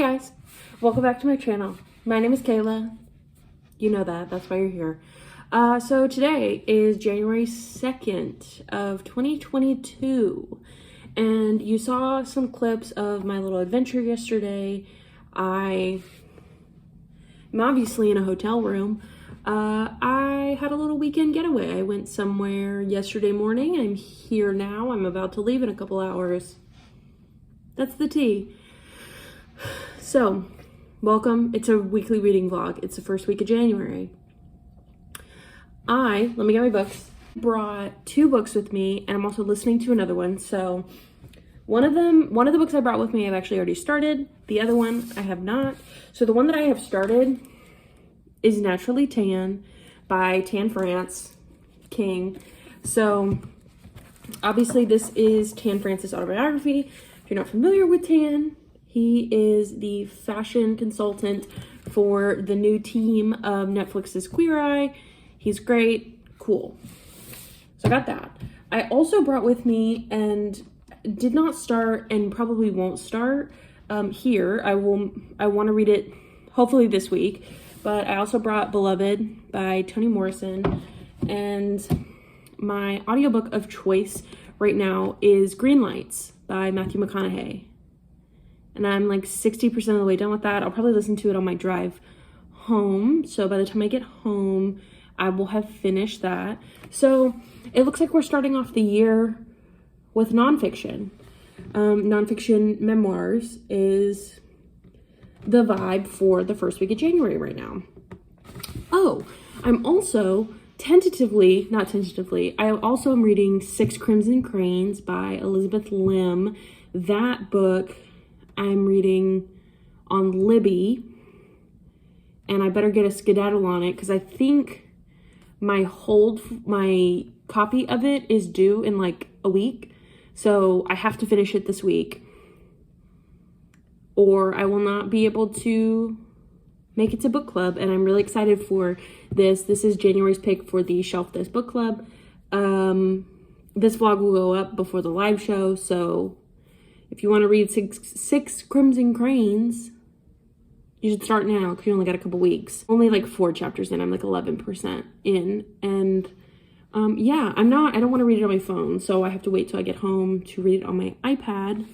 guys, welcome back to my channel. My name is Kayla. You know that's why you're here. So today is January 2nd of 2022, and you saw some clips of my little adventure yesterday. I'm obviously in a hotel room. I had a little weekend getaway. I went somewhere yesterday morning. I'm here now. I'm about to leave in a couple hours. That's the tea. So, welcome. It's a weekly reading vlog. It's the first week of January. Let me get my books. Brought 2 books with me, and I'm also listening to another one. So, one of the books I brought with me, I've actually already started. The other one, I have not. So, the one that I have started is Naturally Tan by Tan France King. So, obviously, this is Tan France's autobiography. If you're not familiar with Tan, he is the fashion consultant for the new team of Netflix's Queer Eye. He's great, cool. So I got that. I also brought with me, and did not start and probably won't start here. I want to read it hopefully this week, but I also brought Beloved by Toni Morrison, and my audiobook of choice right now is Green Lights by Matthew McConaughey. And I'm like 60% of the way done with that. I'll probably listen to it on my drive home. So by the time I get home, I will have finished that. So it looks like we're starting off the year with nonfiction. Nonfiction memoirs is the vibe for the first week of January right now. Oh, I'm also I also am reading 6 Crimson Cranes by Elizabeth Lim. That book I'm reading on Libby, and I better get a skedaddle on it because I think my copy of it is due in like a week, so I have to finish it this week or I will not be able to make it to book club. And I'm really excited for this. This is January's pick for the Shelf This book club. This vlog will go up before the live show, so if you want to read six Crimson Cranes, you should start now because you only got a couple weeks. Only like 4 chapters in. I'm like 11% in. And yeah, I don't want to read it on my phone, so I have to wait till I get home to read it on my iPad.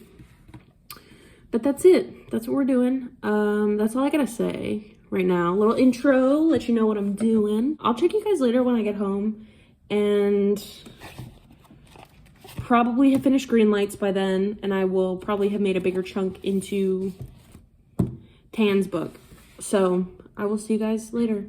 But that's it. That's what we're doing. That's all I gotta say right now. A little intro, let you know what I'm doing. I'll check you guys later when I get home, and probably have finished Green Lights by then, and I will probably have made a bigger chunk into Tan's book. So I will see you guys later.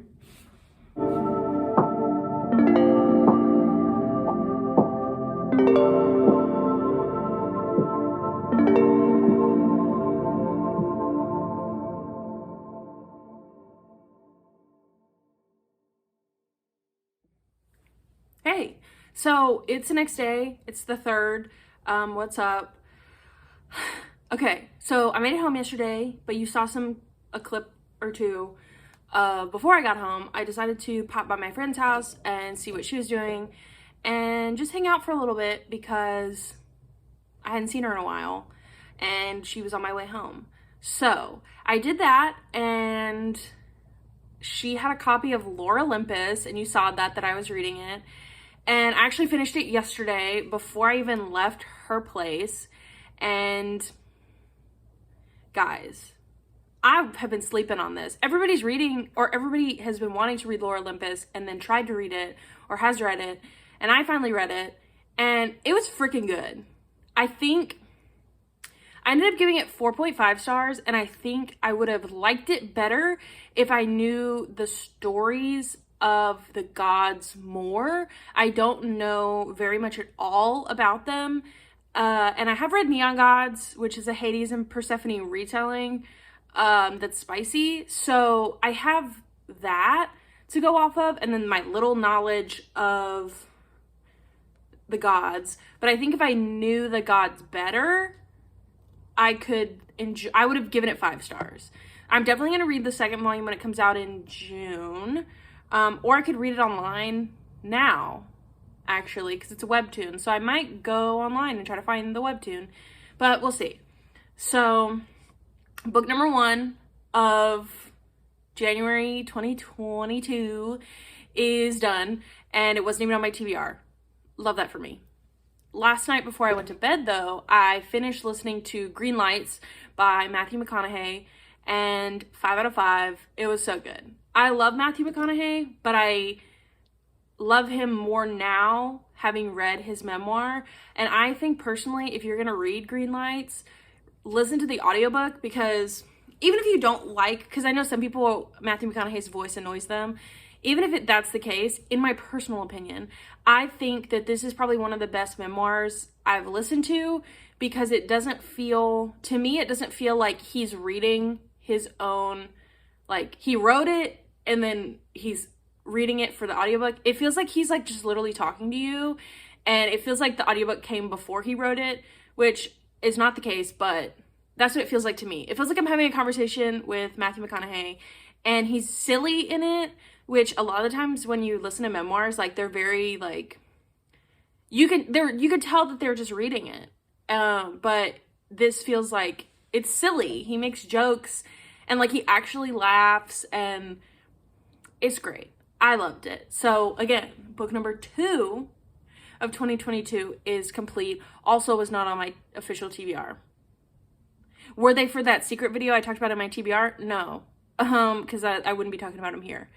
Hey, so it's the next day. It's the 3rd. What's up? Okay, so I made it home yesterday, but you saw a clip or 2. Before I got home, I decided to pop by my friend's house and see what she was doing and just hang out for a little bit because I hadn't seen her in a while and she was on my way home. So I did that, and she had a copy of Olympus, and you saw that I was reading it. And I actually finished it yesterday before I even left her place. And guys, I have been sleeping on this. Everybody's reading, or everybody has been wanting to read Olympus and then tried to read it or has read it. And I finally read it, and it was freaking good. I think I ended up giving it 4.5 stars, and I think I would have liked it better if I knew the stories of the gods more. I don't know very much at all about them. And I have read Neon Gods, which is a Hades and Persephone retelling that's spicy. So I have that to go off of, and then my little knowledge of the gods. But I think if I knew the gods better, I would have given it 5 stars. I'm definitely going to read the 2nd volume when it comes out in June. Or I could read it online now, actually, because it's a webtoon. So I might go online and try to find the webtoon, but we'll see. So book number 1 of January 2022 is done, and it wasn't even on my TBR. Love that for me. Last night before I went to bed, though, I finished listening to Green Lights by Matthew McConaughey, and 5 out of 5. It was so good. I love Matthew McConaughey, but I love him more now having read his memoir. And I think personally, if you're going to read Green Lights, listen to the audiobook, because even if you don't like, because I know some people, Matthew McConaughey's voice annoys them, even if that's the case, in my personal opinion, I think that this is probably one of the best memoirs I've listened to, because it doesn't feel, to me, it doesn't feel like he's reading his own, like he wrote it and then he's reading it for the audiobook. It feels like he's like just literally talking to you, and it feels like the audiobook came before he wrote it, which is not the case, but that's what it feels like to me. It feels like I'm having a conversation with Matthew McConaughey, and he's silly in it, which a lot of the times when you listen to memoirs, like they're very like, you could tell that they're just reading it. But this feels like it's silly. He makes jokes and like he actually laughs, and it's great. I loved it. So again, book number 2 of 2022 is complete. Also was not on my official TBR. Were they for that secret video I talked about in my TBR? No. Because I wouldn't be talking about them here.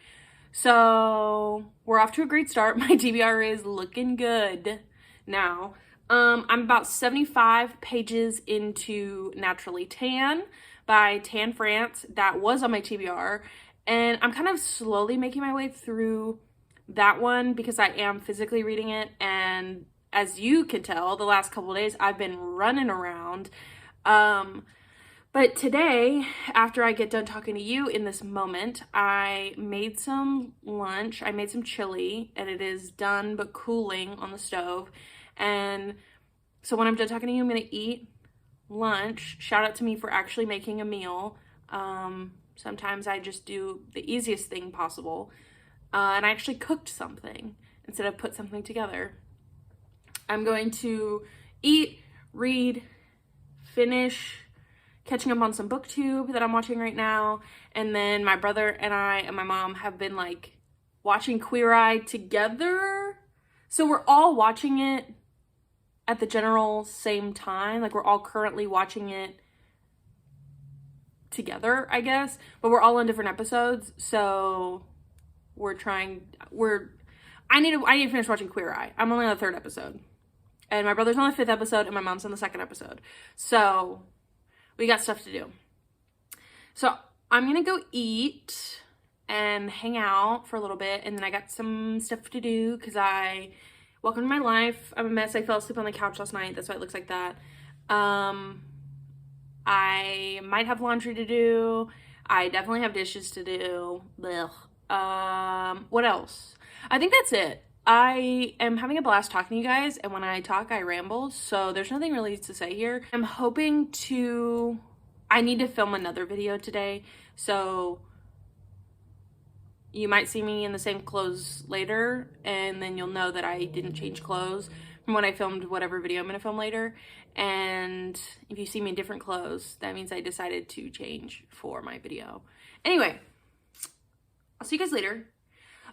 So we're off to a great start. My TBR is looking good now. I'm about 75 pages into Naturally Tan by Tan France. That was on my TBR. And I'm kind of slowly making my way through that one because I am physically reading it. And as you can tell, the last couple of days I've been running around. But today, after I get done talking to you in this moment, I made some lunch. I made some chili, and it is done but cooling on the stove. And so when I'm done talking to you, I'm going to eat lunch. Shout out to me for actually making a meal. Sometimes I just do the easiest thing possible. And I actually cooked something instead of put something together. I'm going to eat, read, finish catching up on some Booktube that I'm watching right now. And then my brother and I and my mom have been like watching Queer Eye together. So we're all watching it at the general same time. Like we're all currently watching it together, I guess. But we're all on different episodes. So I need to finish watching Queer Eye. I'm only on the 3rd episode. And my brother's on the 5th episode and my mom's on the 2nd episode. So we got stuff to do. So I'm gonna go eat and hang out for a little bit, and then I got some stuff to do because welcome to my life. I'm a mess. I fell asleep on the couch last night. That's why it looks like that. I might have laundry to do. I definitely have dishes to do. Blech. What else? I think that's it. I am having a blast talking to you guys, and when I talk, I ramble, so there's nothing really to say here. I'm hoping I need to film another video today, so you might see me in the same clothes later, and then you'll know that I didn't change clothes from when I filmed whatever video I'm going to film later. And if you see me in different clothes, that means I decided to change for my video. Anyway, I'll see you guys later.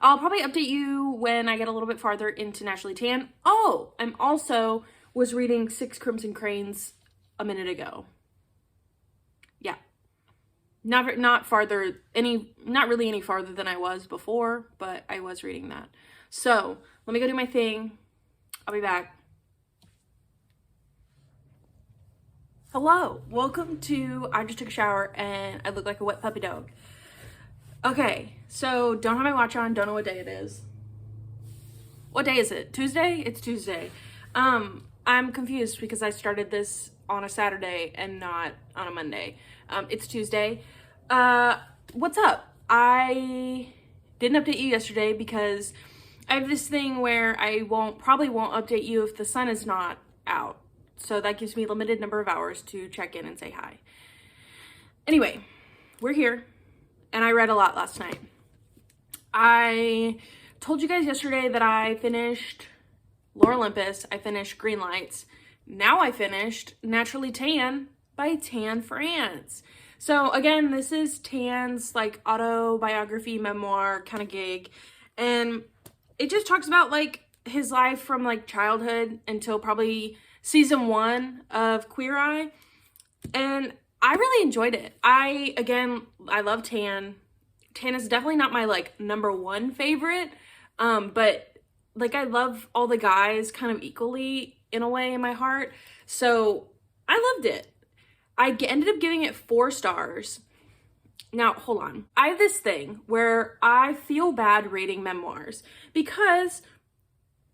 I'll probably update you when I get a little bit farther into Naturally Tan. Oh, I'm also was reading 6 Crimson Cranes a minute ago. Yeah. Not really any farther than I was before, but I was reading that. So, let me go do my thing. I'll be back. Hello. Welcome to I just took a shower and I look like a wet puppy dog. Okay, so don't have my watch on, don't know what day it is. What day is it? Tuesday? It's Tuesday. I'm confused because I started this on a Saturday and not on a Monday. It's Tuesday. What's up? I didn't update you yesterday because I have this thing where I probably won't update you if the sun is not out. So that gives me a limited number of hours to check in and say hi. Anyway, we're here. And I read a lot last night. I told you guys yesterday that I finished Olympus. I finished Green Lights. Now I finished Naturally Tan by Tan France. So again, this is Tan's like autobiography memoir kind of gig, and it just talks about like his life from like childhood until probably season 1 of Queer Eye, and I really enjoyed it. I love Tan. Tan is definitely not my like number 1 favorite, but like I love all the guys kind of equally in a way in my heart, so I loved it. I ended up giving it 4 stars. Now, hold on. I have this thing where I feel bad rating memoirs because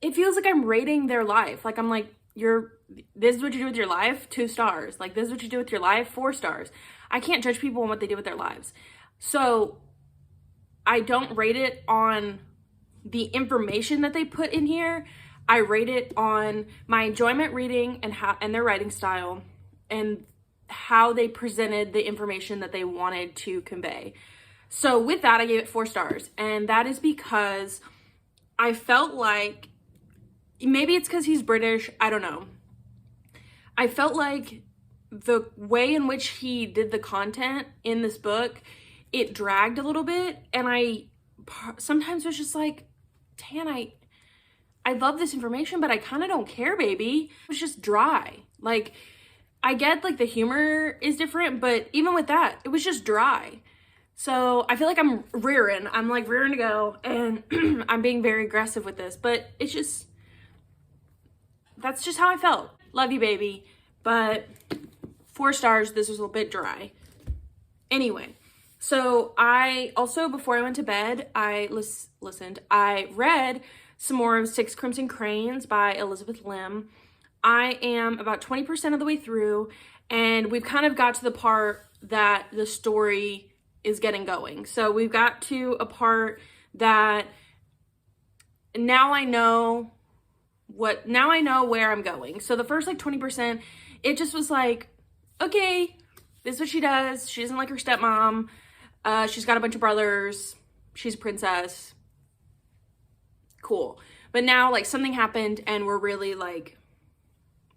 it feels like I'm rating their life. Like I'm like, this is what you do with your life, 2 stars. Like this is what you do with your life, 4 stars. I can't judge people on what they do with their lives. So I don't rate it on the information that they put in here. I rate it on my enjoyment reading and their writing style and how they presented the information that they wanted to convey. So with that, I gave it 4 stars. And that is because I felt like, maybe it's because he's British, I don't know. I felt like the way in which he did the content in this book, it dragged a little bit. And I sometimes was just like, Tan, I love this information, but I kind of don't care, baby. It was just dry. Like, I get like the humor is different, but even with that, it was just dry. So I feel like I'm rearing to go, and I'm being very aggressive with this, but it's just, that's just how I felt. Love you, baby. But 4 stars, this was a little bit dry. Anyway, so I also, before I went to bed, I read some more of 6 Crimson Cranes by Elizabeth Lim. I am about 20% of the way through, and we've kind of got to the part that the story is getting going. So we've got to a part that now I know where I'm going. So the first like 20%, it just was like, okay, this is what she does. She doesn't like her stepmom. She's got a bunch of brothers. She's a princess. Cool. But now like something happened and we're really like,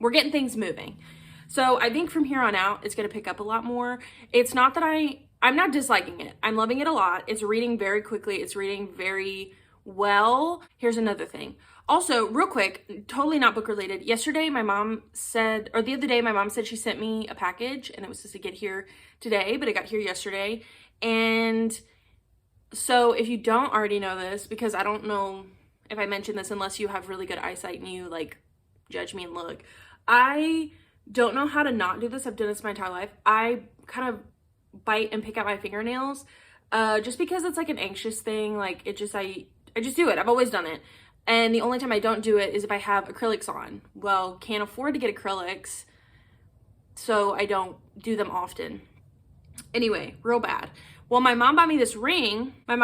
we're getting things moving. So I think from here on out, it's going to pick up a lot more. It's not that I'm not disliking it. I'm loving it a lot. It's reading very quickly. It's reading very well. Here's another thing. Also, real quick, totally not book related. The other day, my mom said she sent me a package and it was supposed to get here today, but it got here yesterday. And so if you don't already know this, because I don't know if I mentioned this unless you have really good eyesight and you like judge me and look, I don't know how to not do this. I've done this my entire life. I kind of bite and pick out my fingernails just because it's like an anxious thing. Like I just do it. I've always done it. And the only time I don't do it is if I have acrylics on. Well, can't afford to get acrylics, so I don't do them often. Anyway, real bad. Well, my mom bought me this ring. Right?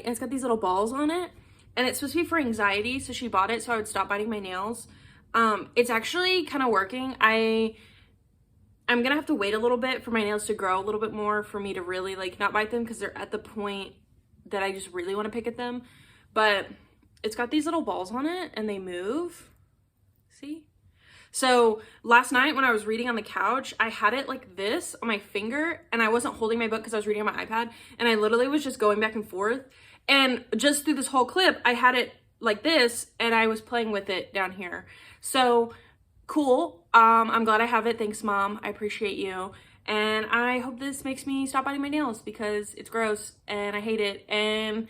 And it's got these little balls on it. And it's supposed to be for anxiety, so she bought it so I would stop biting my nails. It's actually kind of working. I'm gonna have to wait a little bit for my nails to grow a little bit more for me to really like not bite them, because they're at the point that I just really want to pick at them. But it's got these little balls on it and they move. See? So last night when I was reading on the couch, I had it like this on my finger and I wasn't holding my book because I was reading on my iPad, and I literally was just going back and forth. And just through this whole clip, I had it like this and I was playing with it down here. So cool. I'm glad I have it. Thanks, Mom. I appreciate you. And I hope this makes me stop biting my nails because it's gross and I hate it. And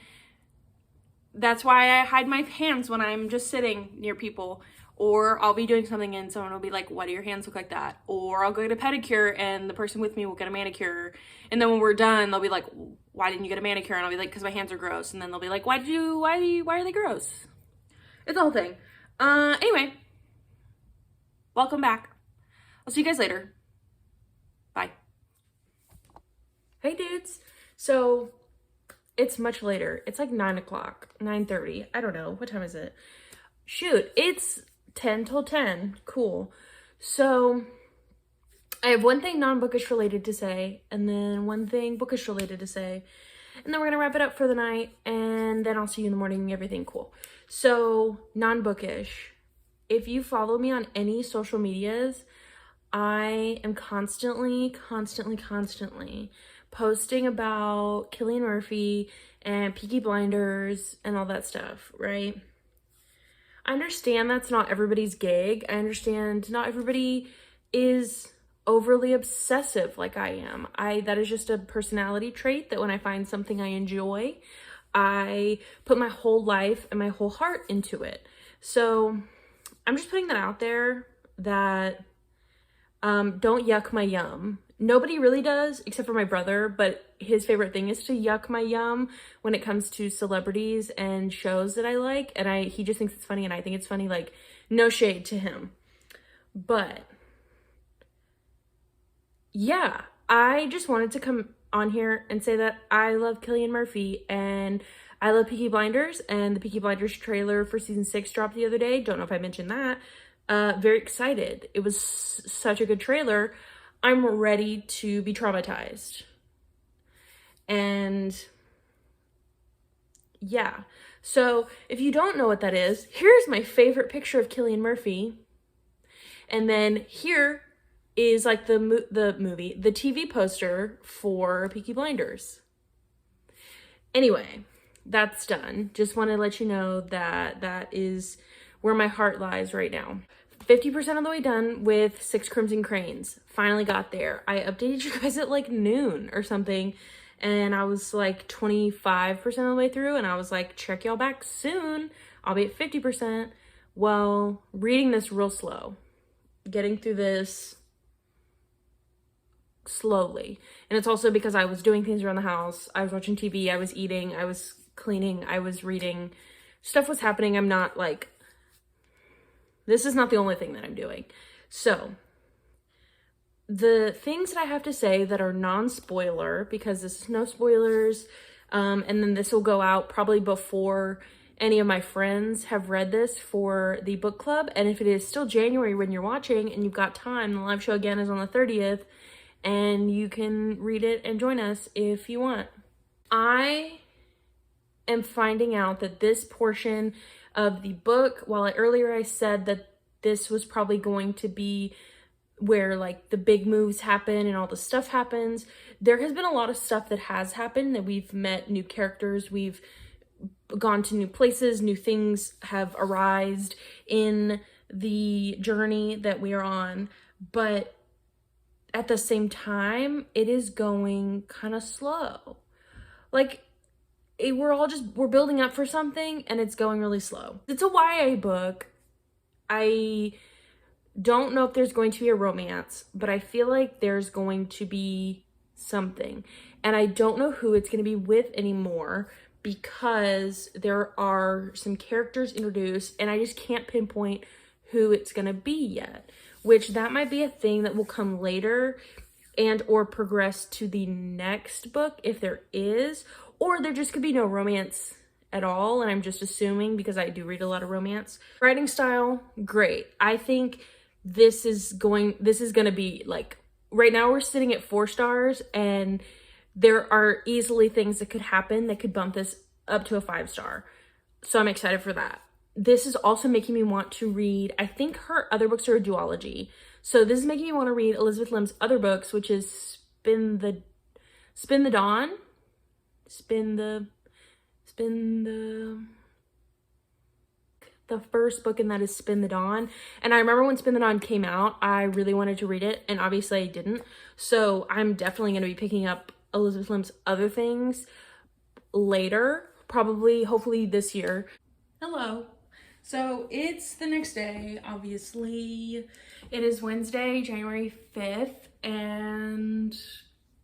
that's why I hide my hands when I'm just sitting near people, or I'll be doing something and someone will be like, why do your hands look like that? Or I'll go get a pedicure and the person with me will get a manicure. And then when we're done, they'll be like, why didn't you get a manicure? And I'll be like, because my hands are gross. And then they'll be like, why are they gross? It's the whole thing. Anyway, welcome back. I'll see you guys later. Bye. Hey dudes. So it's much later. It's like 9 o'clock, 9:30. I don't know. What time is it? Shoot, it's 10 till 10. Cool. So I have one thing non-bookish related to say, and then one thing bookish related to say, and then we're gonna wrap it up for the night, and then I'll see you in the morning and everything cool. So non-bookish, if you follow me on any social medias, I am constantly posting about Cillian Murphy and Peaky Blinders and all that stuff, right? I understand that's not everybody's gig. I understand not everybody is overly obsessive like I am. That is just a personality trait that when I find something I enjoy, I put my whole life and my whole heart into it. So I'm just putting that out there that don't yuck my yum. Nobody really does except for my brother, but his favorite thing is to yuck my yum when it comes to celebrities and shows that I like, and he just thinks it's funny and I think it's funny. Like, no shade to him. But yeah, I just wanted to come on here and say that I love Cillian Murphy and I love Peaky Blinders, and the Peaky Blinders trailer for season 6 dropped the other day. Don't know if I mentioned that. Very excited. It was such a good trailer. I'm ready to be traumatized. And yeah. So if you don't know what that is, here's my favorite picture of Cillian Murphy. And then here is like the TV poster for Peaky Blinders. Anyway, that's done. Just want to let you know that that is where my heart lies right now. 50% of the way done with 6 Crimson Cranes. Finally got there. I updated you guys at like noon or something, and I was like 25% of the way through, and I was like, check y'all back soon. I'll be at 50%. Well, reading this real slow. Getting through this slowly. And it's also because I was doing things around the house. I was watching TV, I was eating, I was cleaning, I was reading. Stuff was happening. I'm not like, this is not the only thing that I'm doing. So the things that I have to say that are non-spoiler, because this is no spoilers, and then this will go out probably before any of my friends have read this for the book club. And if it is still January when you're watching and you've got time, the live show again is on the 30th, and you can read it and join us if you want. I am finding out that this portion of the book, while earlier I said that this was probably going to be where like the big moves happen and all the stuff happens, there has been a lot of stuff that has happened, that we've met new characters, we've gone to new places, new things have arisen in the journey that we are on, but at the same time, it is going kind of slow. Like, we're building up for something and it's going really slow. It's a YA book. I don't know if there's going to be a romance, but I feel like there's going to be something. And I don't know who it's going to be with anymore, because there are some characters introduced and I just can't pinpoint who it's going to be yet, which that might be a thing that will come later and or progress to the next book if there is, or there just could be no romance at all, and I'm just assuming because I do read a lot of romance. Writing style, great. I think this is going to be like, right now we're sitting at 4 stars, and there are easily things that could happen that could bump this up to a 5-star. So I'm excited for that. This is also making me want to read, I think her other books are a duology. So this is making me want to read Elizabeth Lim's other books, which is Spin the Dawn. The first book in that is Spin the Dawn. And I remember when Spin the Dawn came out, I really wanted to read it, and obviously I didn't. So I'm definitely going to be picking up Elizabeth Lim's other things later, probably, hopefully this year. Hello. So it's the next day, obviously. It is Wednesday, January 5th, and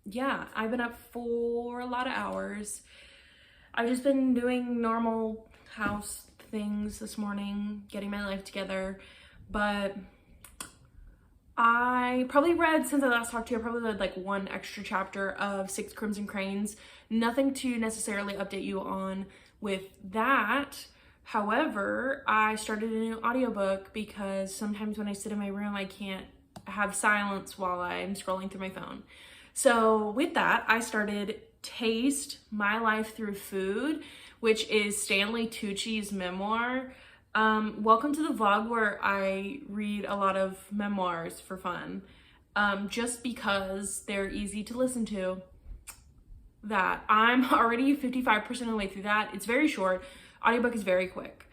yeah, I've been up for a lot of hours. I've just been doing normal house things this morning, getting my life together, but I probably read, since I last talked to you, I probably read like 1 extra chapter of 6 Crimson Cranes. Nothing to necessarily update you on with that. However, I started a new audiobook because sometimes when I sit in my room, I can't have silence while I'm scrolling through my phone. So with that, I started Taste My Life Through Food, which is Stanley Tucci's memoir. Welcome to the vlog where I read a lot of memoirs for fun. just because they're easy to listen to. That I'm already 55% of the way through that. It's very short. Audiobook is very quick.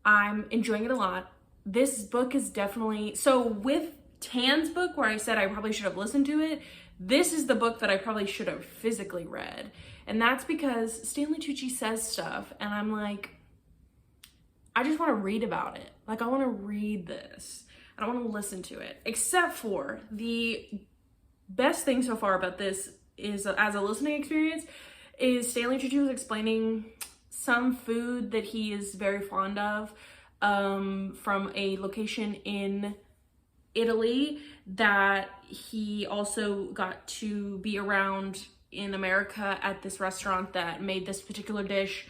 I'm enjoying it a lot. This book is definitely, so with Tan's book where I said I probably should have listened to it, this is the book that I probably should have physically read. And that's because Stanley Tucci says stuff and I'm like, I just want to read about it. Like, I want to read this. I don't want to listen to it. Except for the best thing so far about this is, as a listening experience, is Stanley Tucci was explaining some food that he is very fond of from a location in Italy that he also got to be around in America at this restaurant that made this particular dish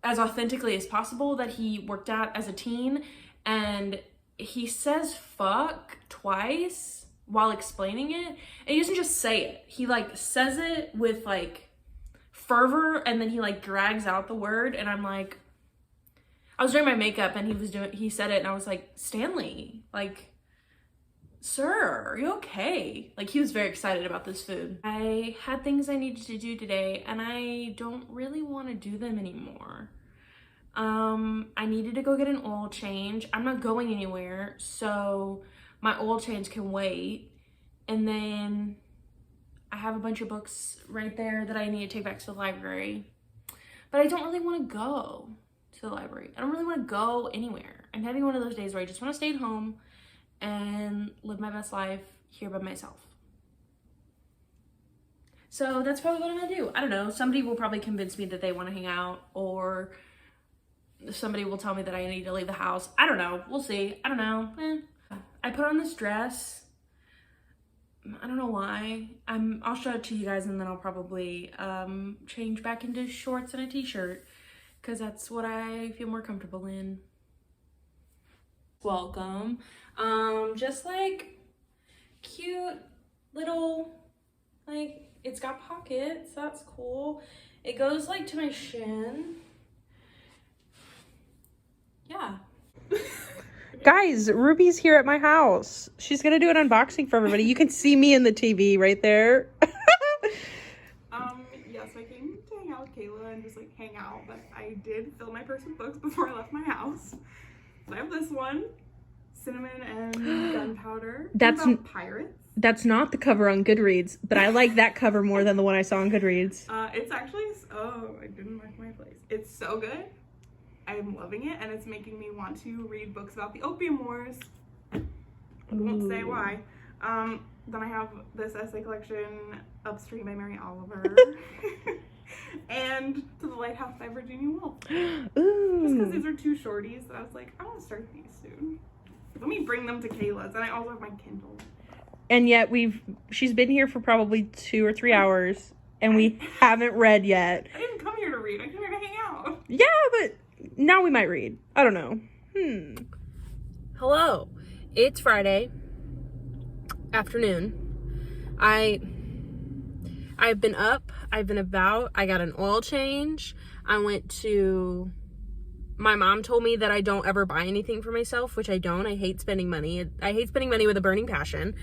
as authentically as possible that he worked at as a teen. And he says fuck twice while explaining it, and he doesn't just say it, he like says it with like fervor, and then he like drags out the word. And I'm like, I was doing my makeup and he said it and I was like, Stanley, like, sir, are you okay? Like, he was very excited about this food. I had things I needed to do today and I don't really want to do them anymore. I needed to go get an oil change. I'm not going anywhere, so my oil change can wait. And then I have a bunch of books right there that I need to take back to the library. But I don't really want to go to the library. I don't really want to go anywhere. I'm having one of those days where I just want to stay at home and live my best life here by myself. So that's probably what I'm gonna do. I don't know. Somebody will probably convince me that they want to hang out, or somebody will tell me that I need to leave the house. I don't know. We'll see. I don't know. I put on this dress. I don't know why. I'll show it to you guys and then I'll probably change back into shorts and a t-shirt because that's what I feel more comfortable in. Welcome. Just like cute little, like, it's got pockets. That's cool. It goes like to my shin. Yeah. Guys, Ruby's here at my house. She's gonna do an unboxing for everybody. You can see me in the TV right there. Yes, I came to hang out with Kayla and just like hang out, but I did fill my purse with books before I left my house. So I have this one, Cinnamon and Gunpowder. That's about pirates. That's not the cover on Goodreads, but I like that cover more than the one I saw on Goodreads. It's actually, oh, I didn't mark my place. It's so good. I'm loving it, and it's making me want to read books about the Opium Wars. I won't say why. Then I have this essay collection, Upstream by Mary Oliver, and To the Lighthouse by Virginia Woolf. Ooh. Just because these are two shorties, I was like, I want to start these soon. Let me bring them to Kayla's, and I also have my Kindle. And yet she's been here for probably 2 or 3 hours, and we haven't read yet. I didn't come here to read. I came here to hang out. Yeah, but now we might read. I don't know. Hello. It's Friday afternoon. I've been up. I've been about. I got an oil change. I went to... My mom told me that I don't ever buy anything for myself, which I don't. I hate spending money. I hate spending money with a burning passion.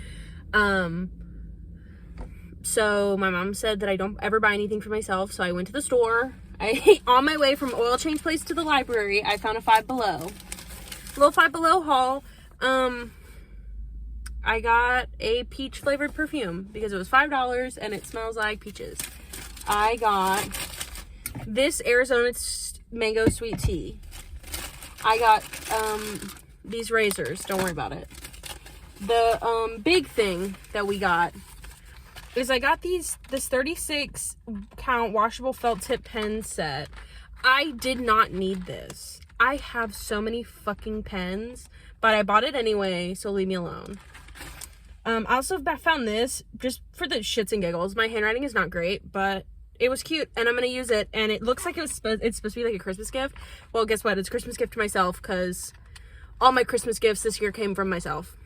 So my mom said that I don't ever buy anything for myself. So I went to the store. On my way from oil change place to the library, I found a Five Below. Little Five Below haul. I got a peach flavored perfume because it was $5 and it smells like peaches. I got this Arizona mango sweet tea. I got these razors. Don't worry about it. The big thing that we got is I got this 36 count washable felt tip pen set. I did not need this. I have so many fucking pens, but I bought it anyway, so leave me alone. I also found this just for the shits and giggles. My handwriting is not great, but it was cute and I'm gonna use it, and it looks like it's supposed to be like a Christmas gift. Well, guess what? It's a Christmas gift to myself because all my Christmas gifts this year came from myself.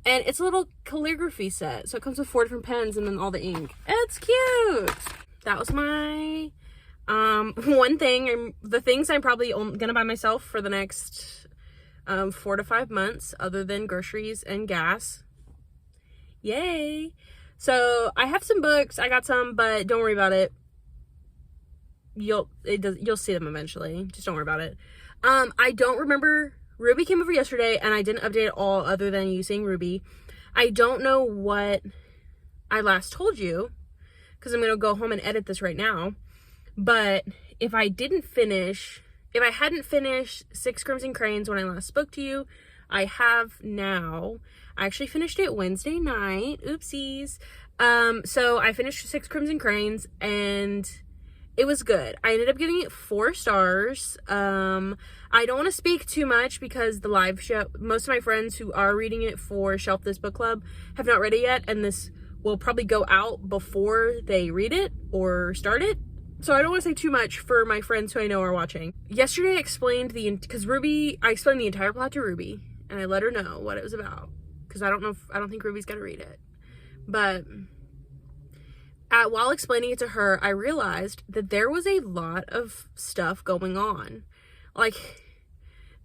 And it's a little calligraphy set. So it comes with 4 different pens and then all the ink. It's cute. That was my one thing. The things I'm probably gonna buy myself for the next 4 to 5 months, other than groceries and gas. Yay. So I have some books. I got some, but don't worry about it. You'll see them eventually. Just don't worry about it. I don't remember. Ruby came over yesterday and I didn't update at all other than you saying Ruby. I don't know what I last told you because I'm going to go home and edit this right now. But if I hadn't finished 6 Crimson Cranes when I last spoke to you, I have now. I actually finished it Wednesday night. Oopsies. So I finished 6 Crimson Cranes and it was good. I ended up giving it 4 stars. I don't want to speak too much because the live show, most of my friends who are reading it for Shelf This Book Club have not read it yet, and this will probably go out before they read it or start it. So I don't want to say too much for my friends who I know are watching. Yesterday I explained I explained the entire plot to Ruby, and I let her know what it was about. Because I don't think Ruby's gonna read it. But while explaining it to her, I realized that there was a lot of stuff going on. Like,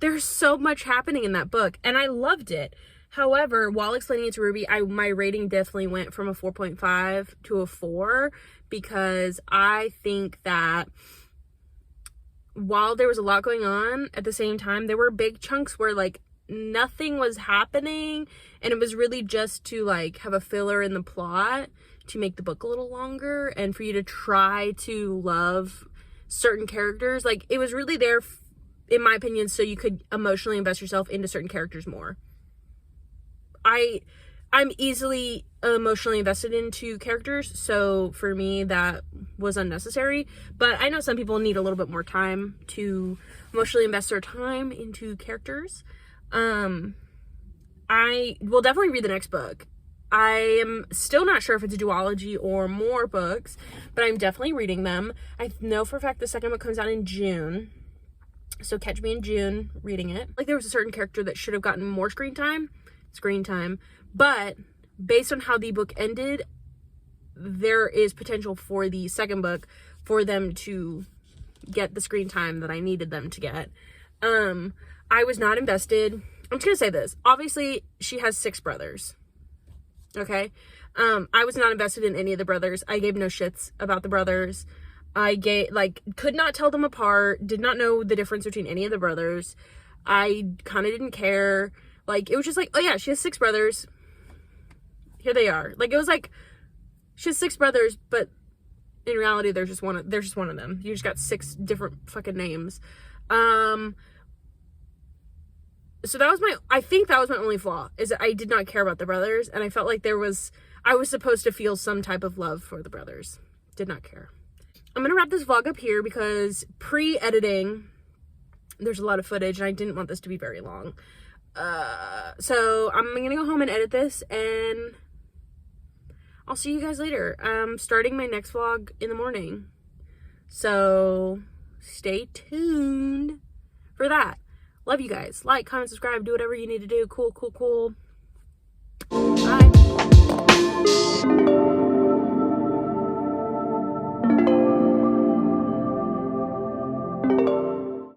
there's so much happening in that book, and I loved it. However, while explaining it to Ruby, my rating definitely went from a 4.5 to a 4 because I think that while there was a lot going on, at the same time, there were big chunks where, like, nothing was happening, and it was really just to, like, have a filler in the plot to make the book a little longer and for you to try to love certain characters. Like, it was really there, in my opinion, so you could emotionally invest yourself into certain characters more. I'm easily emotionally invested into characters, so for me that was unnecessary. But I know some people need a little bit more time to emotionally invest their time into characters. I will definitely read the next book. I am still not sure if it's a duology or more books, but I'm definitely reading them. I know for a fact the second book comes out in June, so catch me in June reading it. Like, there was a certain character that should have gotten more screen time, but based on how the book ended, there is potential for the second book for them to get the screen time that I needed them to get. I was not invested. I'm just gonna say this. Obviously, she has 6 brothers. Okay? I was not invested in any of the brothers. I gave no shits about the brothers. Could not tell them apart, did not know the difference between any of the brothers. I kind of didn't care. Like, it was just like, oh yeah, she has 6 brothers. Here they are. Like, it was like, she has 6 brothers, but in reality, there's just one of them. You just got 6 different fucking names. So I think that was my only flaw, is that I did not care about the brothers, and I felt like I was supposed to feel some type of love for the brothers. Did not care. I'm gonna wrap this vlog up here because pre-editing, there's a lot of footage, and I didn't want this to be very long. So I'm gonna go home and edit this, and I'll see you guys later. I'm starting my next vlog in the morning, so stay tuned for that. Love you guys. Like, comment, subscribe, do whatever you need to do. Cool. Bye.